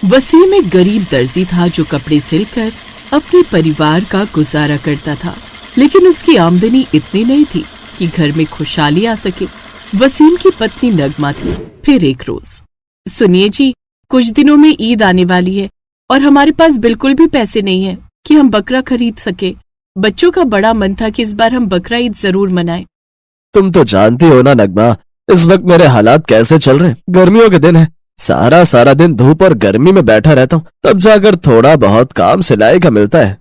वसीम एक गरीब दर्जी था जो कपड़े सिलकर अपने परिवार का गुजारा करता था, लेकिन उसकी आमदनी इतनी नहीं थी कि घर में खुशहाली आ सके। वसीम की पत्नी नगमा थी। फिर एक रोज, सुनिए जी, कुछ दिनों में ईद आने वाली है और हमारे पास बिल्कुल भी पैसे नहीं है कि हम बकरा खरीद सके। बच्चों का बड़ा मन था कि इस बार हम बकरा ईद जरूर मनाएं। तुम तो जानती हो ना नगमा, इस वक्त मेरे हालात कैसे चल रहे हैं। गर्मियों के दिन है, सारा दिन धूप और गर्मी में बैठा रहता हूँ, तब जाकर थोड़ा बहुत काम सिलाई का मिलता है।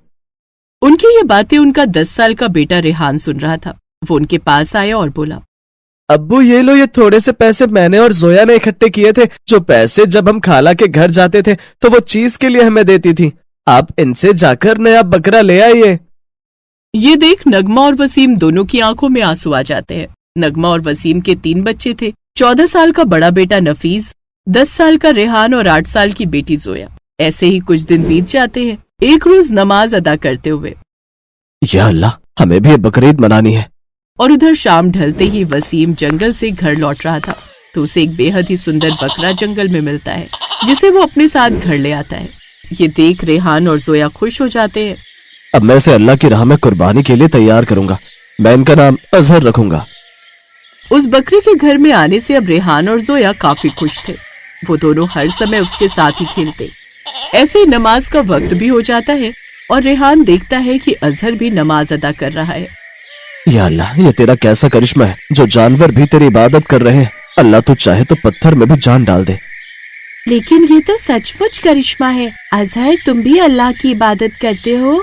उनकी ये बातें उनका 10 साल का बेटा रेहान सुन रहा था। वो उनके पास आया और बोला, अब्बू ये लो, ये थोड़े से पैसे मैंने और जोया ने इकट्ठे किए थे, जो पैसे जब हम खाला के घर जाते थे तो वो चीज के लिए हमें देती थी। आप इनसे जाकर नया बकरा ले आइए। ये देख नगमा और वसीम दोनों की आंखों में आंसू आ जाते हैं। नगमा और वसीम के 3 बच्चे थे। 14 साल का बड़ा बेटा नफीस, 10 साल का रेहान और 8 साल की बेटी जोया। ऐसे ही कुछ दिन बीत जाते हैं। एक रोज नमाज अदा करते हुए, या अल्लाह, हमें भी ये बकरीद मनानी है। और उधर शाम ढलते ही वसीम जंगल से घर लौट रहा था तो उसे एक बेहद ही सुंदर बकरा जंगल में मिलता है, जिसे वो अपने साथ घर ले आता है। ये देख रेहान और जोया खुश हो जाते हैं। अब मैं इसे अल्लाह की राह में कुर्बानी के लिए तैयार करूंगा। मैं इनका नाम अजहर रखूंगा। उस बकरी के घर में आने से अब रेहान और जोया काफी खुश थे। वो दोनों हर समय उसके साथ ही खेलते। ऐसे ही नमाज का वक्त भी हो जाता है और रेहान देखता है कि अजहर भी नमाज अदा कर रहा है। या अल्लाह, ये तेरा कैसा करिश्मा है जो जानवर भी तेरी इबादत कर रहे हैं। अल्लाह तू चाहे तो पत्थर में भी जान डाल दे। लेकिन ये तो सचमुच करिश्मा है। अजहर, तुम भी अल्लाह की इबादत करते हो?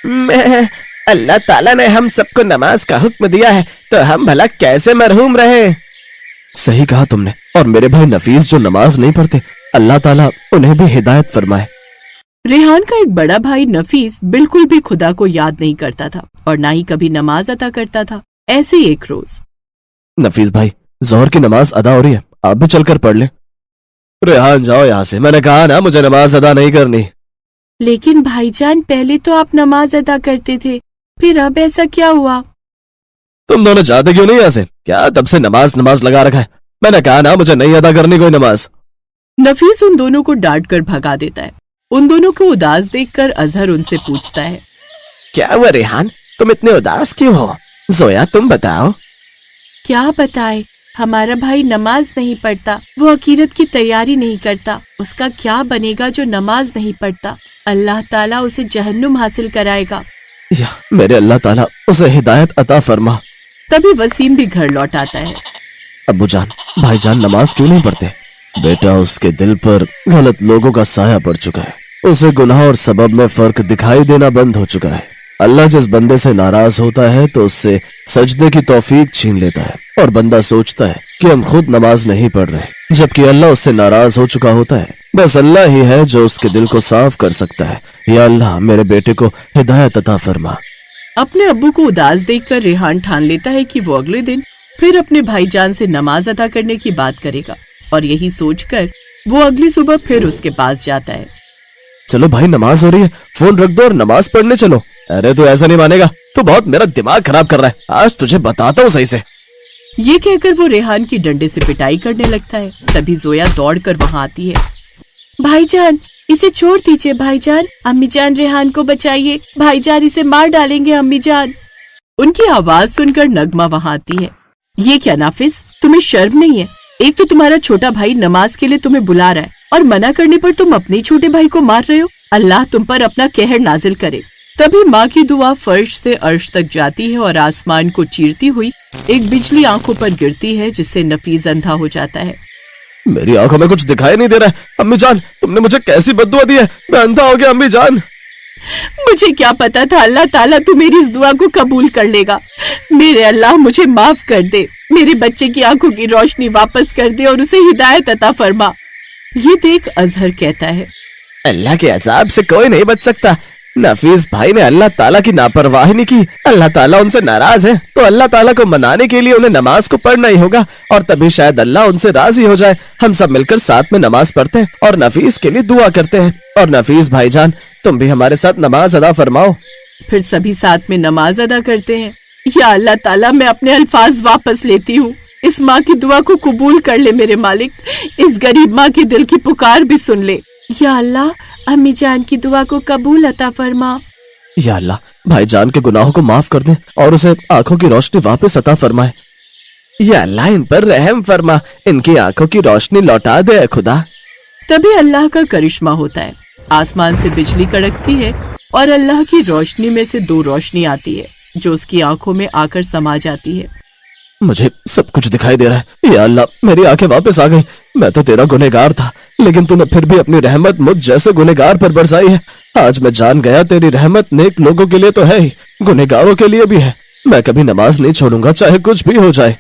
मैं अल्लाह ताला ने हम सबको नमाज का हुक्म दिया है, तो हम भला कैसे मरहूम रहे। सही कहा तुमने। और मेरे भाई नफीस जो नमाज नहीं पढ़ते, अल्लाह ताला उन्हें भी हिदायत फरमाए। रेहान का एक बड़ा भाई नफीस बिल्कुल भी खुदा को याद नहीं करता था और ना ही कभी नमाज अदा करता था। ऐसे ही एक रोज, नफीस भाई, जोहर की नमाज अदा हो रही है, आप भी चलकर पढ़ ले। रेहान, जाओ यहाँ से, मैंने कहा ना मुझे नमाज अदा नहीं करनी। लेकिन भाईजान, पहले तो आप नमाज अदा करते थे, फिर अब ऐसा क्या हुआ? तुम दोनों जाते क्यों नहीं यहाँ से? क्या तब से नमाज लगा रखा है? मैंने कहा ना मुझे नहीं अदा करनी कोई नमाज। नफीस उन दोनों को डांट कर भगा देता है। उन दोनों को उदास देखकर अजहर उनसे पूछता है, क्या हुआ रेहान, तुम इतने उदास क्यों हो? जोया, तुम बताओ। क्या बताए, हमारा भाई नमाज नहीं पढ़ता। वो आखिरत की तैयारी नहीं करता। उसका क्या बनेगा जो नमाज नहीं पढ़ता? अल्लाह ताला उसे जहन्नुम हासिल कराएगा। या मेरे अल्लाह ताला उसे हिदायत अता फरमा। तभी वसीम भी घर लौट आता है। अब्बू जान, भाईजान नमाज क्यों नहीं पढ़ते? बेटा, उसके दिल पर गलत लोगों का साया पड़ चुका है। उसे गुनाह और सबब में फर्क दिखाई देना बंद हो चुका है। अल्लाह जिस बंदे से नाराज होता है तो उससे सजदे की तौफीक छीन लेता है और बंदा सोचता है कि हम खुद नमाज नहीं पढ़ रहे, जबकि अल्लाह उससे नाराज हो चुका होता है। बस अल्लाह ही है जो उसके दिल को साफ कर सकता है। या अल्लाह, मेरे बेटे को हिदायत अता फरमा। अपने अब्बू को उदास देखकर रेहान ठान लेता है कि वो अगले दिन फिर अपने भाईजान से नमाज अदा करने की बात करेगा और यही सोचकर वो अगली सुबह फिर उसके पास जाता है। चलो भाई, नमाज हो रही है, फोन रख दो और नमाज पढ़ने चलो। अरे तू ऐसा नहीं मानेगा, तू बहुत मेरा दिमाग खराब कर रहा है। आज तुझे बताता हूँ सही से। ये कहकर वो रेहान की डंडे से पिटाई करने लगता है। तभी जोया दौड़कर वहाँ आती है। भाईजान, इसे छोड़ दीजिए भाईजान, अम्मी जान रेहान को बचाइए, भाईजान इसे मार डालेंगे अम्मी जान। उनकी आवाज सुनकर नगमा वहाँ आती है। ये क्या नाफिस, तुम्हें शर्म नहीं है? एक तो तुम्हारा छोटा भाई नमाज के लिए तुम्हें बुला रहा है और मना करने पर तुम अपने छोटे भाई को मार रहे हो। अल्लाह तुम पर अपना कहर नाजिल करे। तभी माँ की दुआ फर्श से अर्श तक जाती है और आसमान को चीरती हुई एक बिजली आंखों पर गिरती है, जिससे नफीस अंधा हो जाता है। मेरी आंखों में कुछ दिखाई नहीं दे रहा है। अम्मी जान, तुमने मुझे कैसी बद्दुआ दी है? मैं अंधा हो गया अम्मी जान। मुझे क्या पता था अल्लाह ताला तू मेरी इस दुआ को कबूल कर लेगा। मेरे अल्लाह, मुझे माफ कर दे, मेरे बच्चे की आंखों की रोशनी वापस कर दे और उसे हिदायत अता फरमा। ये देख अजहर कहता है, अल्लाह के अजाब से कोई नहीं बच सकता। नफीस भाई ने अल्लाह ताला की नापरवाही नहीं की। अल्लाह ताला उनसे नाराज है, तो अल्लाह ताला को मनाने के लिए उन्हें नमाज को पढ़ना ही होगा और तभी शायद अल्लाह उनसे राजी हो जाए। हम सब मिलकर साथ में नमाज पढ़ते हैं और नफीस के लिए दुआ करते हैं। और नफीस भाईजान, तुम भी हमारे साथ नमाज अदा फरमाओ। फिर सभी साथ में नमाज अदा करते हैं। या अल्लाह ताला, मैं अपने अल्फाज वापस लेती हूँ। इस माँ की दुआ को कबूल कर ले मेरे मालिक। इस गरीब माँ की दिल की पुकार भी सुन ले। या अल्लाह, अम्मी जान की दुआ को कबूल अता फरमा। या अल्लाह, भाईजान के गुनाहों को माफ कर दे और उसे आंखों की रोशनी वापस अता फरमाए। या अल्लाह, इन पर रहम फरमा, इनकी आंखों की रोशनी लौटा दे ऐ खुदा। तभी अल्लाह का करिश्मा होता है। आसमान से बिजली कड़कती है और अल्लाह की रोशनी में से 2 रोशनी आती है जो उसकी आंखों में आकर समा जाती है। मुझे सब कुछ दिखाई दे रहा है। या अल्लाह, मेरी आंखें वापस आ गई। मैं तो तेरा गुनहगार था, लेकिन तूने फिर भी अपनी रहमत मुझ जैसे गुनहगार पर बरसाई है। आज मैं जान गया तेरी रहमत नेक लोगों के लिए तो है ही, गुनहगारों के लिए भी है। मैं कभी नमाज नहीं छोड़ूंगा, चाहे कुछ भी हो जाए।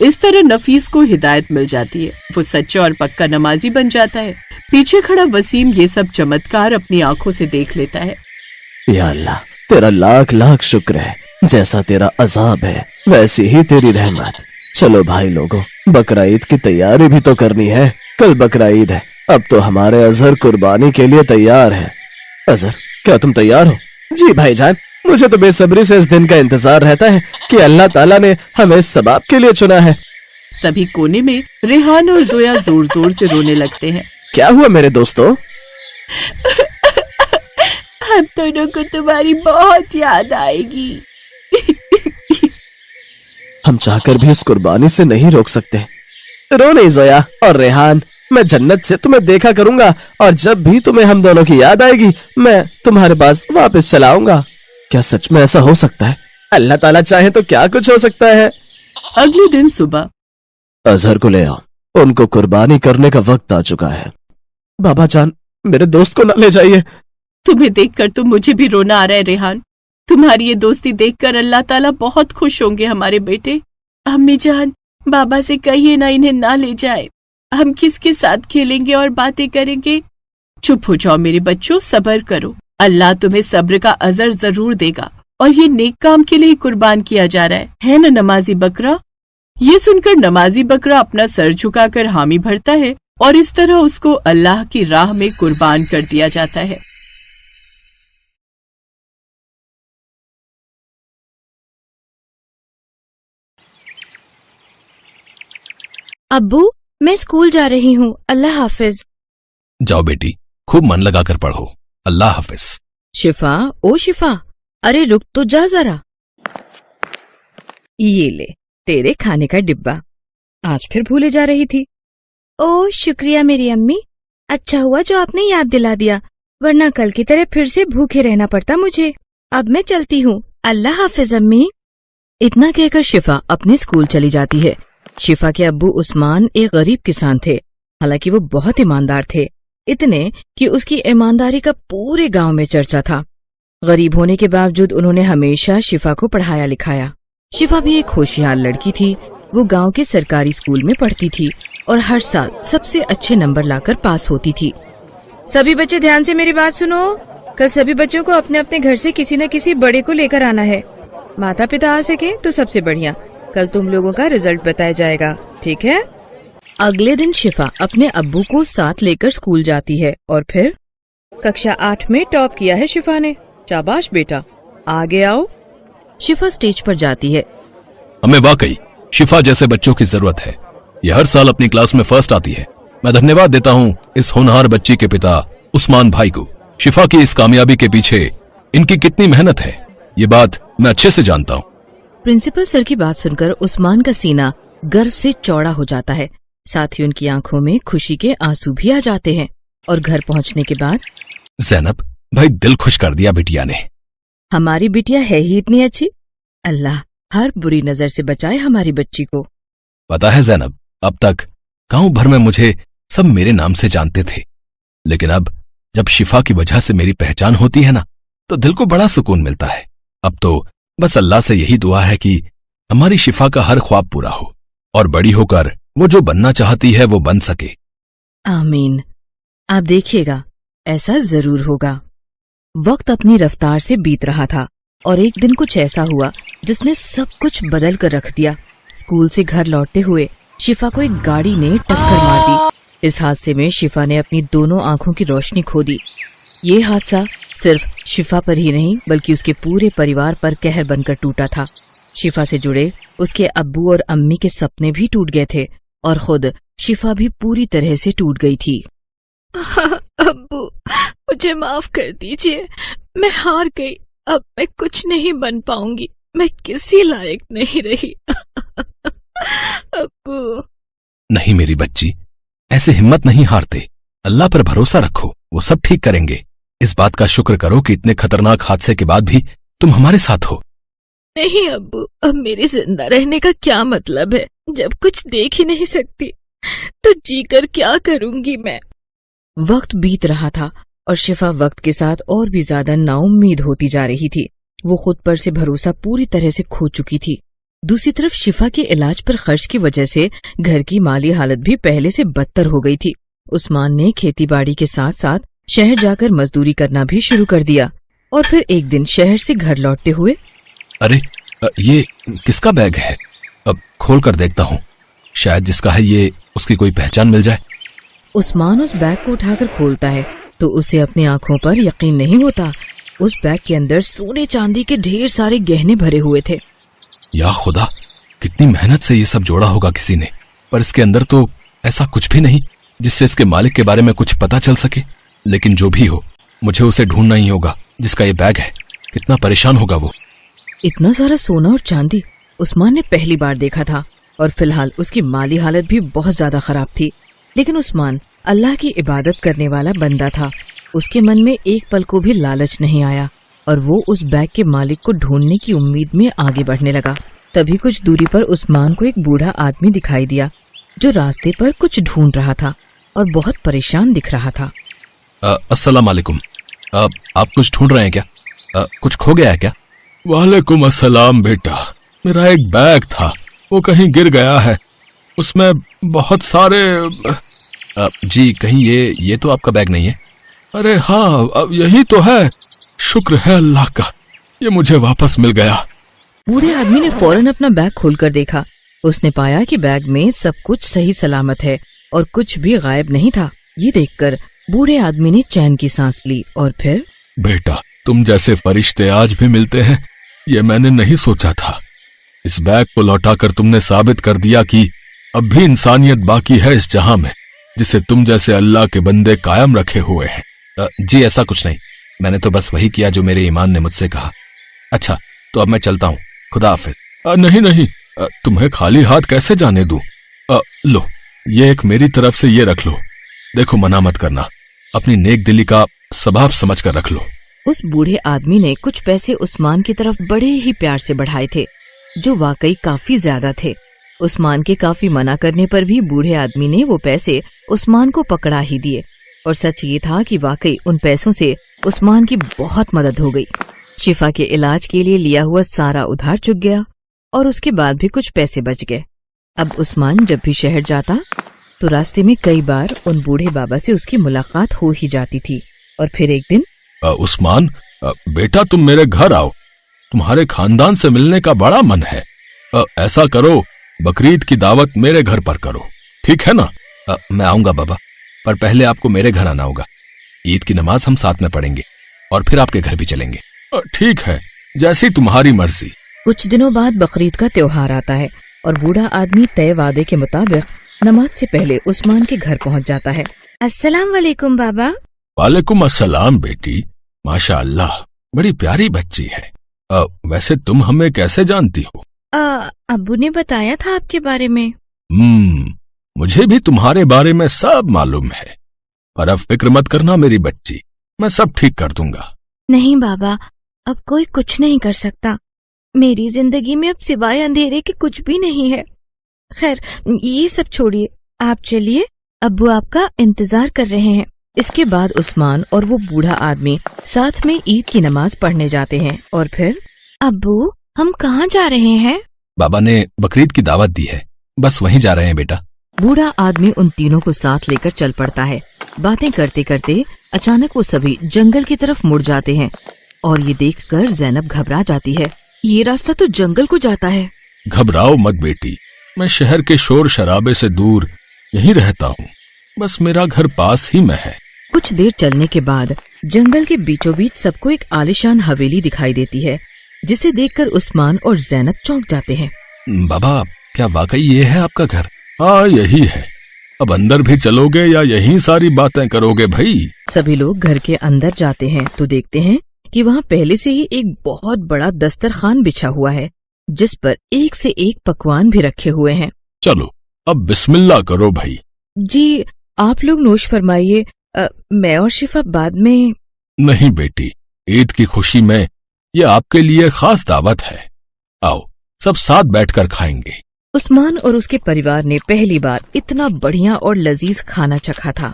इस तरह नफीस को हिदायत मिल जाती है। वो सच्चा और पक्का नमाजी बन जाता है। पीछे खड़ा वसीम ये सब चमत्कार अपनी आंखों से देख लेता है। या अल्लाह, तेरा लाख लाख शुक्र है। जैसा तेरा अजाब है वैसी ही तेरी रहमत। चलो भाई लोगों, बकरा ईद की तैयारी भी तो करनी है। कल बकरा ईद है। अब तो हमारे अजहर कुर्बानी के लिए तैयार है। अजहर, क्या तुम तैयार हो? जी भाईजान, मुझे तो बेसब्री से इस दिन का इंतजार रहता है कि अल्लाह ताला ने हमें इस सबाब के लिए चुना है। तभी कोने में रेहान और जोया जोर जोर से रोने लगते हैं। क्या हुआ मेरे दोस्तों? हम दोनों को तुम्हारी बहुत याद आएगी। हम चाहकर भी इस कुर्बानी से नहीं रोक सकते। रो नहीं जोया और रेहान, मैं जन्नत से तुम्हें देखा करूंगा और जब भी तुम्हें हम दोनों की याद आएगी मैं तुम्हारे पास वापस चला आऊंगा। क्या सच में ऐसा हो सकता है? अल्लाह ताला चाहे तो क्या कुछ हो सकता है। अगले दिन सुबह अजहर को ले आओ, उनको कुर्बानी करने का वक्त आ चुका है। बाबा जान, मेरे दोस्त को न ले जाइए। तुम्हें देखकर तो मुझे भी रोना आ रहा है रेहान। तुम्हारी ये दोस्ती देखकर अल्लाह ताला बहुत खुश होंगे हमारे बेटे। अम्मी जान, बाबा से कहिए ना इन्हें ना ले जाए। हम किसके साथ खेलेंगे और बातें करेंगे? चुप हो जाओ मेरे बच्चों, सब्र करो। अल्लाह तुम्हें सब्र का अजर जरूर देगा और ये नेक काम के लिए कुर्बान किया जा रहा है ना नमाजी बकरा? ये सुनकर नमाजी बकरा अपना सर झुकाकर हामी भरता है और इस तरह उसको अल्लाह की राह में कुर्बान कर दिया जाता है। अब्बू, मैं स्कूल जा रही हूँ, अल्लाह हाफिज। जाओ बेटी, खूब मन लगाकर पढ़ो। अल्लाह हाफिज। शिफा, ओ शिफा, अरे रुक तो जा जरा। ये ले तेरे खाने का डिब्बा, आज फिर भूले जा रही थी। ओ शुक्रिया मेरी अम्मी, अच्छा हुआ जो आपने याद दिला दिया, वरना कल की तरह फिर से भूखे रहना पड़ता मुझे। अब मैं चलती हूँ, अल्लाह हाफिज अम्मी। इतना कहकर शिफा अपने स्कूल चली जाती है। शिफा के अब्बू उस्मान एक गरीब किसान थे, हालांकि वो बहुत ईमानदार थे, इतने कि उसकी ईमानदारी का पूरे गांव में चर्चा था। गरीब होने के बावजूद उन्होंने हमेशा शिफा को पढ़ाया लिखाया। शिफा भी एक होशियार लड़की थी। वो गांव के सरकारी स्कूल में पढ़ती थी और हर साल सबसे अच्छे नंबर लाकर पास होती थी। सभी बच्चे ध्यान से मेरी बात सुनो। कल सभी बच्चों को अपने अपने घर से किसी न किसी बड़े को लेकर आना है। माता पिता आ सके तो सबसे बढ़िया। कल तुम लोगों का रिजल्ट बताया जाएगा, ठीक है? अगले दिन शिफा अपने अब्बू को साथ लेकर स्कूल जाती है और फिर कक्षा 8 में टॉप किया है शिफा ने। शाबाश बेटा, आगे आओ। शिफा स्टेज पर जाती है। हमें वाकई शिफा जैसे बच्चों की जरूरत है। ये हर साल अपनी क्लास में फर्स्ट आती है। मैं धन्यवाद देता हूँ इस होनहार बच्ची के पिता उस्मान भाई को। शिफा की इस कामयाबी के पीछे इनकी कितनी मेहनत है, ये बात मैं अच्छे से जानता हूँ। प्रिंसिपल सर की बात सुनकर उस्मान का सीना गर्व से चौड़ा हो जाता है, साथ ही उनकी आंखों में खुशी के आंसू भी आ जाते हैं। और घर पहुंचने के बाद, ज़ैनब भाई, दिल खुश कर दिया बिटिया ने। हमारी बिटिया है ही इतनी अच्छी, अल्लाह हर बुरी नजर से बचाए हमारी बच्ची को। पता है ज़ैनब, अब तक गांव भर में मुझे सब मेरे नाम से जानते थे, लेकिन अब जब शिफा की वजह से मेरी पहचान होती है ना, तो दिल को बड़ा सुकून मिलता है। अब तो बस अल्लाह से यही दुआ है कि हमारी शिफा का हर ख्वाब पूरा हो और बड़ी होकर वो जो बनना चाहती है वो बन सके। आमीन। आप देखिएगा, ऐसा जरूर होगा। वक्त अपनी रफ्तार से बीत रहा था और एक दिन कुछ ऐसा हुआ जिसने सब कुछ बदल कर रख दिया। स्कूल से घर लौटते हुए शिफा को एक गाड़ी ने टक्कर मार दी। इस हादसे में शिफा ने अपनी दोनों आंखों की रोशनी खो दी। ये हादसा सिर्फ शिफा पर ही नहीं बल्कि उसके पूरे परिवार पर कहर बनकर टूटा था। शिफा से जुड़े उसके अब्बू और अम्मी के सपने भी टूट गए थे और खुद शिफा भी पूरी तरह से टूट गई थी। अब्बू, मुझे माफ कर दीजिए, मैं हार गई। अब मैं कुछ नहीं बन पाऊंगी, मैं किसी लायक नहीं रही। अब्बू। नहीं मेरी बच्ची, ऐसे हिम्मत नहीं हारते। अल्लाह पर भरोसा रखो, वो सब ठीक करेंगे। इस बात का शुक्र करो कि इतने खतरनाक हादसे के बाद भी तुम हमारे साथ हो। नहीं अब्बू, अब मेरे जिंदा रहने का क्या मतलब है जब कुछ देख ही नहीं सकती, तो जीकर क्या करूंगी मैं। वक्त बीत रहा था और शिफा वक्त के साथ और भी ज्यादा नाउम्मीद होती जा रही थी। वो खुद पर से भरोसा पूरी तरह से खो चुकी थी। दूसरी तरफ शिफा के इलाज पर खर्च की वजह से घर की माली हालत भी पहले से बदतर हो गई थी। उस्मान ने खेती बाड़ी के साथ साथ शहर जाकर मजदूरी करना भी शुरू कर दिया और फिर एक दिन शहर से घर लौटते हुए, अरे ये किसका बैग है? अब खोल कर देखता हूँ, शायद जिसका है ये उसकी कोई पहचान मिल जाए। उस्मान उस बैग को उठाकर खोलता है तो उसे अपनी आंखों पर यकीन नहीं होता। उस बैग के अंदर सोने चांदी के ढेर सारे गहने भरे हुए थे। या खुदा, कितनी मेहनत से ये सब जोड़ा होगा किसी ने, पर इसके अंदर तो ऐसा कुछ भी नहीं जिससे इसके मालिक के बारे में कुछ पता चल सके। लेकिन जो भी हो, मुझे उसे ढूंढना ही होगा जिसका ये बैग है। कितना परेशान होगा वो। इतना सारा सोना और चांदी उस्मान ने पहली बार देखा था और फिलहाल उसकी माली हालत भी बहुत ज्यादा खराब थी। लेकिन उस्मान अल्लाह की इबादत करने वाला बंदा था। उसके मन में एक पल को भी लालच नहीं आया और वो उस बैग के मालिक को ढूंढने की उम्मीद में आगे बढ़ने लगा। तभी कुछ दूरी पर उस्मान को एक बूढ़ा आदमी दिखाई दिया जो रास्ते पर कुछ ढूंढ रहा था और बहुत परेशान दिख रहा था। अस्सलाम वालेकुम। आप कुछ ढूंढ रहे हैं क्या? कुछ खो गया है क्या? वालेकुम अस्सलाम बेटा, मेरा एक बैग था, वो कहीं गिर गया है। उसमें बहुत सारे जी, कहीं ये तो आपका बैग नहीं है? अरे हाँ, अब यही तो है। शुक्र है अल्लाह का, ये मुझे वापस मिल गया। बूढ़े आदमी ने फौरन अपना बैग खोलकर देखा। उसने पाया कि बैग में सब कुछ सही सलामत है और कुछ भी गायब नहीं था। ये देखकर बूढ़े आदमी ने चैन की सांस ली और फिर, बेटा, तुम जैसे फरिश्ते आज भी मिलते हैं, ये मैंने नहीं सोचा था। इस बैग को लौटाकर तुमने साबित कर दिया कि अब भी इंसानियत बाकी है इस जहां में, जिसे तुम जैसे अल्लाह के बंदे कायम रखे हुए हैं। जी ऐसा कुछ नहीं, मैंने तो बस वही किया जो मेरे ईमान ने मुझसे कहा। अच्छा, तो अब मैं चलता हूँ, खुदा हाफिज। नहीं, तुम्हें खाली हाथ कैसे जाने दूं? लो, ये एक मेरी तरफ से ये रख लो। देखो, मना मत करना, अपनी नेक दिली का स्वभाव समझ कर रख लो। उस बूढ़े आदमी ने कुछ पैसे उस्मान की तरफ बड़े ही प्यार से बढ़ाए थे, जो वाकई काफी ज्यादा थे। उस्मान के काफी मना करने पर भी बूढ़े आदमी ने वो पैसे उस्मान को पकड़ा ही दिए और सच ये था कि वाकई उन पैसों से उस्मान की बहुत मदद हो गई। शिफा के इलाज के लिए लिया हुआ सारा उधार चुक गया और उसके बाद भी कुछ पैसे बच गए। अब उस्मान जब भी शहर जाता तो रास्ते में कई बार उन बूढ़े बाबा से उसकी मुलाकात हो ही जाती थी। और फिर एक दिन, उस्मान बेटा, तुम मेरे घर आओ, तुम्हारे खानदान से मिलने का बड़ा मन है। ऐसा करो, बकरीद की दावत मेरे घर पर करो, ठीक है ना? मैं आऊंगा बाबा, पर पहले आपको मेरे घर आना होगा। ईद की नमाज हम साथ में पढ़ेंगे और फिर आपके घर भी चलेंगे। ठीक है, जैसी तुम्हारी मर्जी। कुछ दिनों बाद बकरीद का त्योहार आता है और बूढ़ा आदमी तय वादे के मुताबिक नमाज से पहले उस्मान के घर पहुंच जाता है। अस्सलाम वालेकुम बाबा। वालेकुम अस्सलाम बेटी, माशाअल्लाह, बड़ी प्यारी बच्ची है। वैसे तुम हमें कैसे जानती हो? अब्बू ने बताया था आपके बारे में। मुझे भी तुम्हारे बारे में सब मालूम है, पर अब फिक्र मत करना मेरी बच्ची, मैं सब ठीक कर दूंगा। नहीं बाबा, अब कोई कुछ नहीं कर सकता। मेरी जिंदगी में अब सिवाय अंधेरे के कुछ भी नहीं है। खैर, ये सब छोड़िए, आप चलिए, अब्बू आपका इंतजार कर रहे हैं। इसके बाद उस्मान और वो बूढ़ा आदमी साथ में ईद की नमाज पढ़ने जाते हैं। और फिर, अब्बू हम कहाँ जा रहे हैं? बाबा ने बकरीद की दावत दी है, बस वहीं जा रहे हैं बेटा। बूढ़ा आदमी उन तीनों को साथ लेकर चल पड़ता है। बातें करते करते अचानक वो सभी जंगल की तरफ मुड़ जाते हैं और ये देखकर ज़ैनब घबरा जाती है। ये रास्ता तो जंगल को जाता है। घबराओ मत बेटी, मैं शहर के शोर शराबे से दूर यहीं रहता हूँ, बस मेरा घर पास ही में है। कुछ देर चलने के बाद जंगल के बीचों बीच सबको एक आलीशान हवेली दिखाई देती है, जिसे देखकर उस्मान और ज़ैनब चौंक जाते हैं। बाबा, क्या वाकई ये है आपका घर? हाँ, यही है। अब अंदर भी चलोगे या यहीं सारी बातें करोगे भाई? सभी लोग घर के अंदर जाते हैं तो देखते हैं कि वहाँ पहले से ही एक बहुत बड़ा दस्तरखान बिछा हुआ है, जिस पर एक से एक पकवान भी रखे हुए हैं। चलो अब बिस्मिल्लाह करो भाई। जी, आप लोग नोश फरमाइए, मैं और शिफा बाद में। नहीं बेटी, ईद की खुशी में ये आपके लिए खास दावत है। आओ सब साथ बैठकर खाएंगे। उस्मान और उसके परिवार ने पहली बार इतना बढ़िया और लजीज खाना चखा था।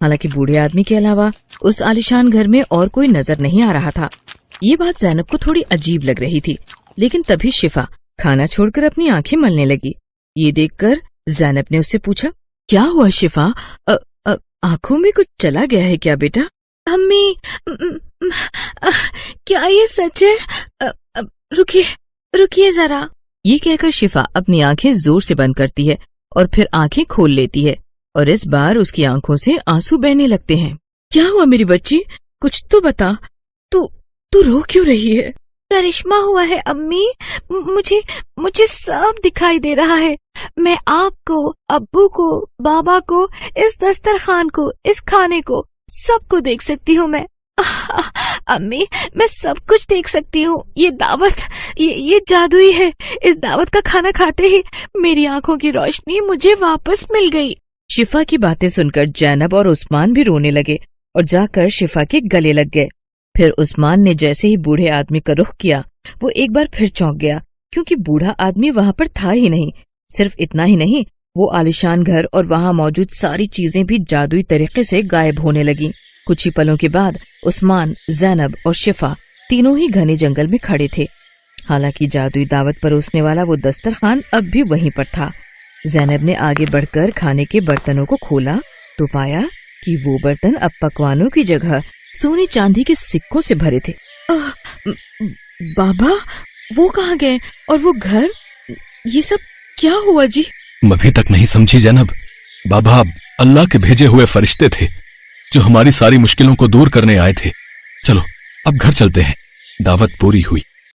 हालांकि बूढ़े आदमी के अलावा उस आलिशान घर में और कोई नजर नहीं आ रहा था। ये बात ज़ैनब को थोड़ी अजीब लग रही थी, लेकिन तभी शिफा खाना छोड़कर अपनी आंखें मलने लगी। ये देखकर ज़ैनब ने उससे पूछा, क्या हुआ शिफा? आंखों में कुछ चला गया है क्या बेटा? अम्मी, क्या ये सच है? रुकिए जरा। ये कहकर शिफा अपनी आंखें जोर से बंद करती है और फिर आंखें खोल लेती है, और इस बार उसकी आंखों से आंसू बहने लगते हैं। क्या हुआ मेरी बच्ची? कुछ तो बता। तू रो क्यों रही है? करिश्मा हुआ है अम्मी, मुझे सब दिखाई दे रहा है। मैं आपको, अब्बू को, बाबा को, इस दस्तरखान को, इस खाने को, सबको देख सकती हूँ मैं। अम्मी, मैं सब कुछ देख सकती हूँ। ये दावत, ये जादुई है। इस दावत का खाना खाते ही मेरी आंखों की रोशनी मुझे वापस मिल गई। शिफा की बातें सुनकर ज़ैनब और उस्मान भी रोने लगे और जाकर शिफा के गले लग गए। फिर उस्मान ने जैसे ही बूढ़े आदमी का रुख किया, वो एक बार फिर चौंक गया, क्योंकि बूढ़ा आदमी वहाँ पर था ही नहीं। सिर्फ इतना ही नहीं, वो आलिशान घर और वहाँ मौजूद सारी चीजें भी जादुई तरीके से गायब होने लगी। कुछ ही पलों के बाद उस्मान, ज़ैनब और शिफा तीनों ही घने जंगल में खड़े थे। हालांकि जादुई दावत परोसने वाला वो दस्तरखान अब भी वहीं पर था। ज़ैनब ने आगे बढ़कर खाने के बर्तनों को खोला तो पाया कि वो बर्तन अब पकवानों की जगह सोने चांदी के सिक्कों से भरे थे। बाबा, वो कहाँ गए? और वो घर? ये सब क्या हुआ जी? अभी तक नहीं समझी ज़ैनब। बाबा अल्लाह के भेजे हुए फरिश्ते थे जो हमारी सारी मुश्किलों को दूर करने आए थे। चलो अब घर चलते हैं, दावत पूरी हुई।